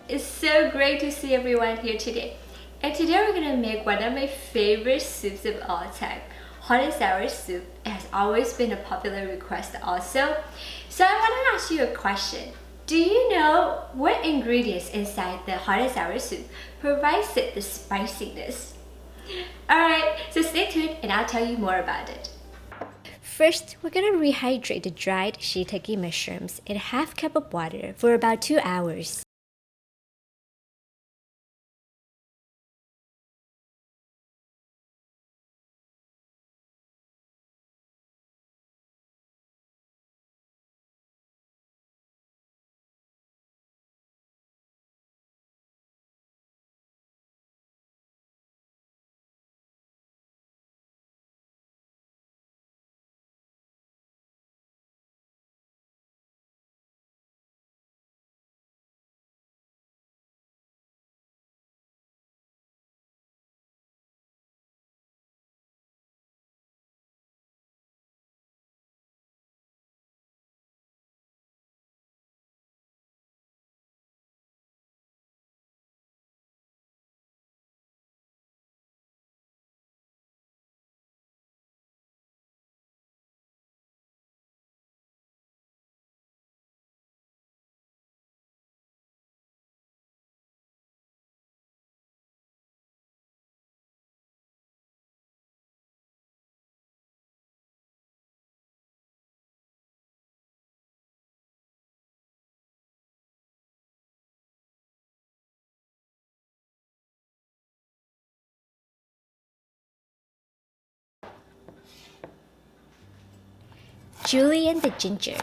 It's so great to see everyone here today. And today we're gonna make one of my favorite soups of all time. Hot and sour soup. It has always been a popular request also. So I want to ask you a question. Do you know what ingredients inside the hot and sour soup provides it the spiciness? Alright, so stay tuned and I'll tell you more about it. First, we're gonna rehydrate the dried shiitake mushrooms in a half cup of water for about 2 hours. Julienne the ginger.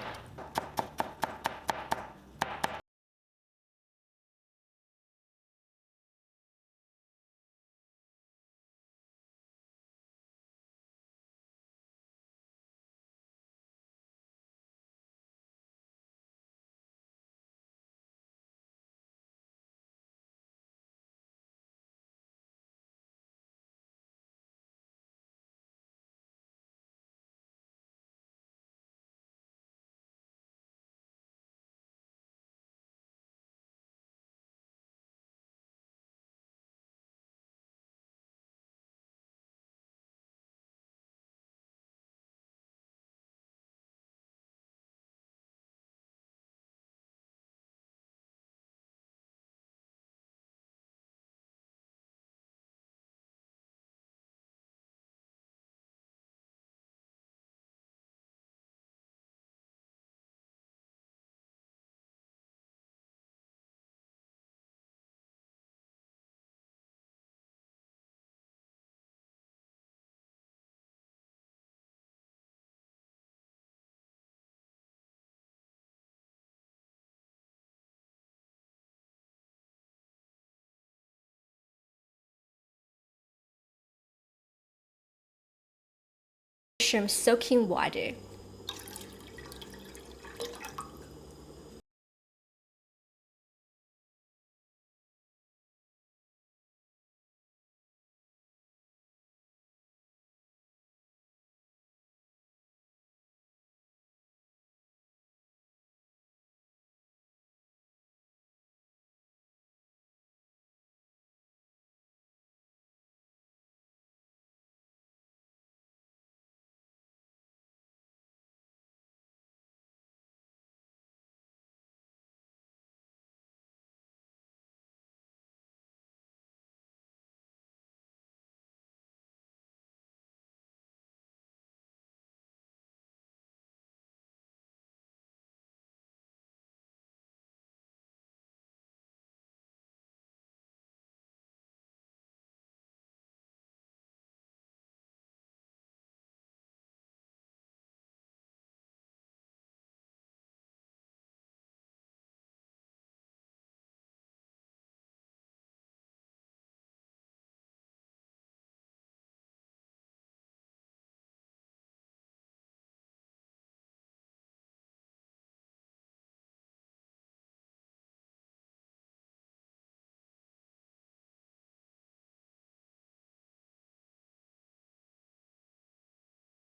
Mushroom soaking water.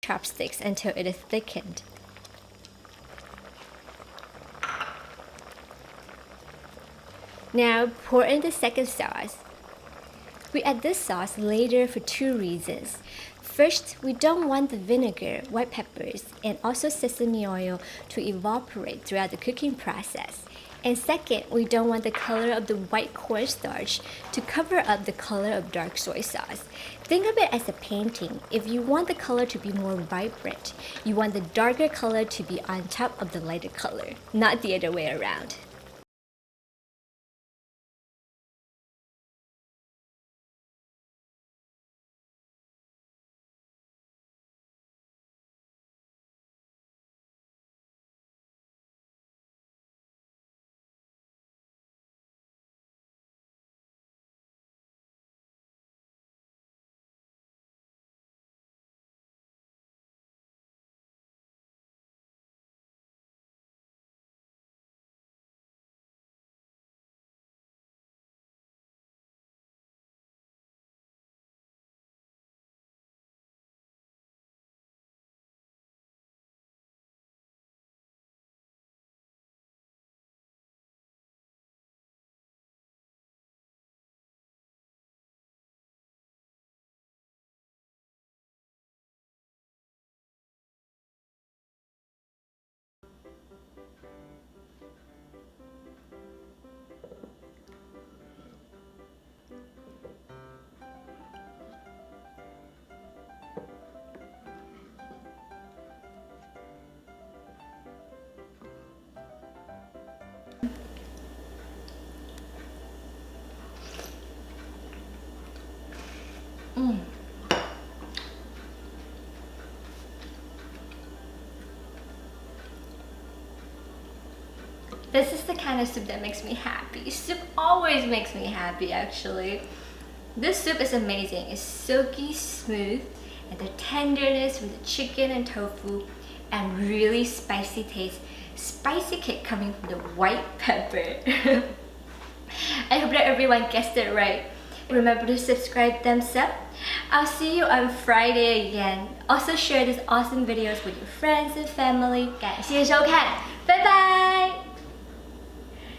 Chopsticks until it is thickened. Now pour in the second sauce. We add this sauce later for two reasons. First, we don't want the vinegar, white peppers, and also sesame oil to evaporate throughout the cooking process. And second, we don't want the color of the white cornstarch to cover up the color of dark soy sauce. Think of it as a painting. If you want the color to be more vibrant, you want the darker color to be on top of the lighter color, not the other way around. This is the kind of soup that makes me happy. Soup always makes me happy, actually. This soup is amazing. It's silky smooth, and the tenderness with the chicken and tofu, and really spicy taste. Spicy kick coming from the white pepper. I hope that everyone guessed it right. Remember to subscribe, thumbs up. I'll see you on Friday again. Also share these awesome videos with your friends and family. 感谢收看，拜拜。